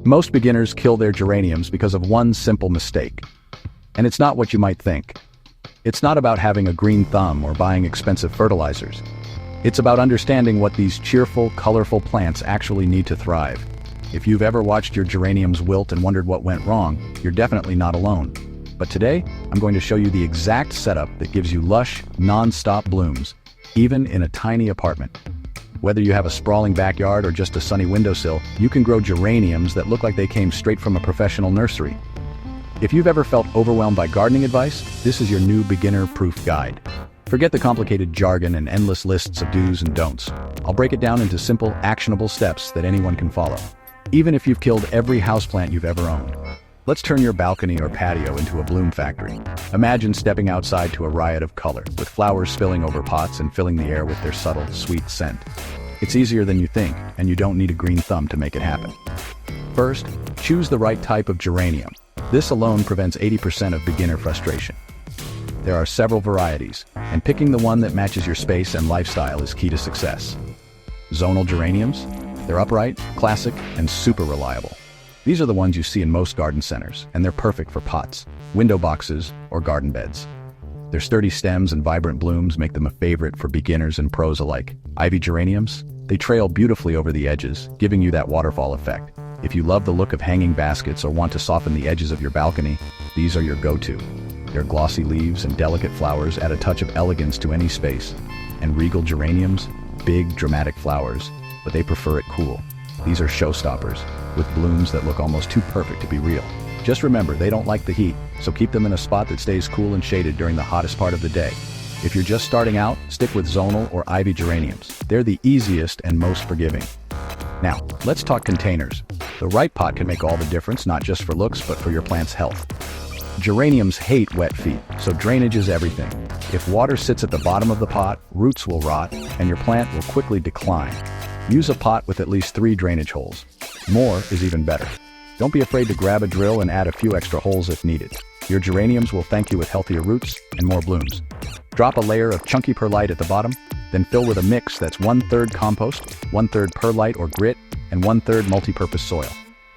Most beginners kill their geraniums because of one simple mistake. And it's not what you might think. It's not about having a green thumb or buying expensive fertilizers. It's about understanding what these cheerful, colorful plants actually need to thrive. If you've ever watched your geraniums wilt and wondered what went wrong, you're definitely not alone. But today, I'm going to show you the exact setup that gives you lush, non-stop blooms, even in a tiny apartment. Whether you have a sprawling backyard or just a sunny windowsill, you can grow geraniums that look like they came straight from a professional nursery. If you've ever felt overwhelmed by gardening advice, this is your new beginner-proof guide. Forget the complicated jargon and endless lists of do's and don'ts. I'll break it down into simple, actionable steps that anyone can follow, even if you've killed every houseplant you've ever owned. Let's turn your balcony or patio into a bloom factory. Imagine stepping outside to a riot of color, with flowers spilling over pots and filling the air with their subtle, sweet scent. It's easier than you think, and you don't need a green thumb to make it happen. First, choose the right type of geranium. This alone prevents 80% of beginner frustration. There are several varieties, and picking the one that matches your space and lifestyle is key to success. Zonal geraniums? They're upright, classic, and super reliable. These are the ones you see in most garden centers, and they're perfect for pots, window boxes, or garden beds. Their sturdy stems and vibrant blooms make them a favorite for beginners and pros alike. Ivy geraniums? They trail beautifully over the edges, giving you that waterfall effect. If you love the look of hanging baskets or want to soften the edges of your balcony, these are your go-to. Their glossy leaves and delicate flowers add a touch of elegance to any space. And regal geraniums? Big, dramatic flowers, but they prefer it cool. These are showstoppers, with blooms that look almost too perfect to be real. Just remember, they don't like the heat, so keep them in a spot that stays cool and shaded during the hottest part of the day. If you're just starting out, stick with zonal or ivy geraniums. They're the easiest and most forgiving. Now, let's talk containers. The right pot can make all the difference, not just for looks, but for your plant's health. Geraniums hate wet feet, so drainage is everything. If water sits at the bottom of the pot, roots will rot, and your plant will quickly decline. Use a pot with at least 3 drainage holes. More is even better. Don't be afraid to grab a drill and add a few extra holes if needed. Your geraniums will thank you with healthier roots and more blooms. Drop a layer of chunky perlite at the bottom, then fill with a mix that's 1/3 compost, 1/3 perlite or grit, and 1/3 multi-purpose soil.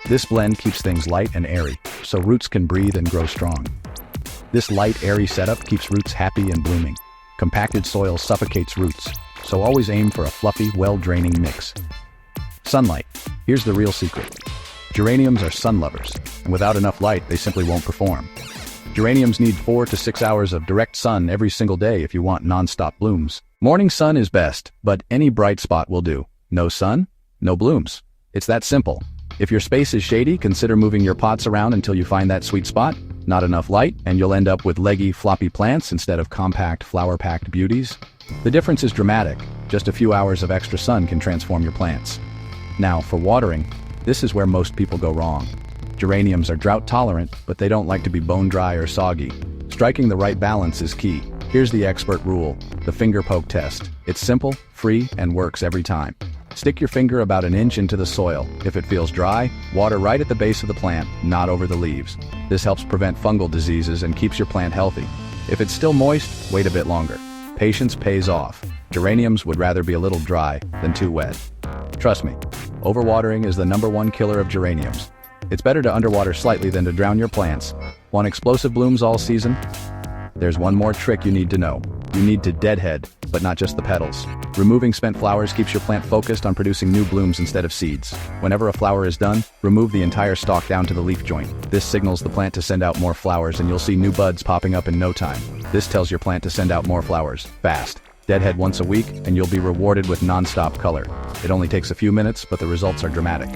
This blend keeps things light and airy, so roots can breathe and grow strong. This light, airy setup keeps roots happy and blooming. Compacted soil suffocates roots, so always aim for a fluffy, well-draining mix. Sunlight. Here's the real secret. Geraniums are sun lovers, and without enough light, they simply won't perform. Geraniums need 4 to 6 hours of direct sun every single day if you want non-stop blooms. Morning sun is best, but any bright spot will do. No sun, no blooms. It's that simple. If your space is shady, consider moving your pots around until you find that sweet spot. Not enough light, and you'll end up with leggy, floppy plants instead of compact, flower-packed beauties. The difference is dramatic. Just a few hours of extra sun can transform your plants. Now, for watering, this is where most people go wrong. Geraniums are drought-tolerant, but they don't like to be bone-dry or soggy. Striking the right balance is key. Here's the expert rule, the finger poke test. It's simple, free, and works every time. Stick your finger about 1 inch into the soil. If it feels dry, water right at the base of the plant, not over the leaves. This helps prevent fungal diseases and keeps your plant healthy. If it's still moist, wait a bit longer. Patience pays off. Geraniums would rather be a little dry than too wet. Trust me, overwatering is the #1 killer of geraniums. It's better to underwater slightly than to drown your plants. Want explosive blooms all season? There's one more trick you need to know. You need to deadhead, but not just the petals. Removing spent flowers keeps your plant focused on producing new blooms instead of seeds. Whenever a flower is done, remove the entire stalk down to the leaf joint. This signals the plant to send out more flowers, and you'll see new buds popping up in no time. This tells your plant to send out more flowers, fast. Deadhead once a week, and you'll be rewarded with non-stop color. It only takes a few minutes, but the results are dramatic.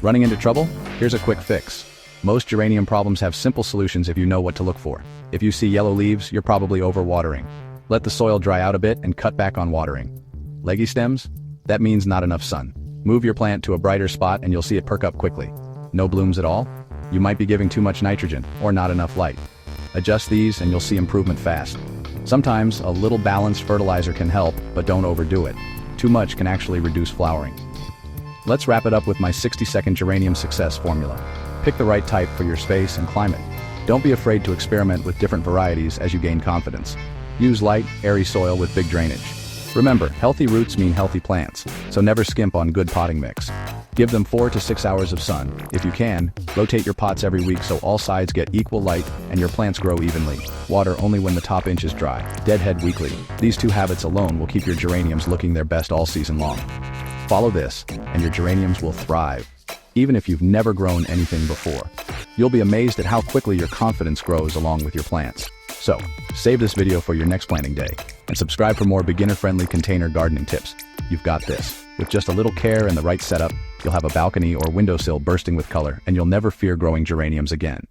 Running into trouble? Here's a quick fix. Most geranium problems have simple solutions if you know what to look for. If you see yellow leaves, you're probably overwatering. Let the soil dry out a bit and cut back on watering. Leggy stems? That means not enough sun. Move your plant to a brighter spot and you'll see it perk up quickly. No blooms at all? You might be giving too much nitrogen or not enough light. Adjust these and you'll see improvement fast. Sometimes a little balanced fertilizer can help, but don't overdo it. Too much can actually reduce flowering. Let's wrap it up with my 60-second geranium success formula. Pick the right type for your space and climate. Don't be afraid to experiment with different varieties as you gain confidence. Use light, airy soil with big drainage. Remember, healthy roots mean healthy plants, so never skimp on good potting mix. Give them 4 to 6 hours of sun. If you can, rotate your pots every week so all sides get equal light and your plants grow evenly. Water only when the top inch is dry. Deadhead weekly. These 2 habits alone will keep your geraniums looking their best all season long. Follow this, and your geraniums will thrive, even if you've never grown anything before. You'll be amazed at how quickly your confidence grows along with your plants. So, save this video for your next planting day, and subscribe for more beginner-friendly container gardening tips. You've got this. With just a little care and the right setup, you'll have a balcony or windowsill bursting with color, and you'll never fear growing geraniums again.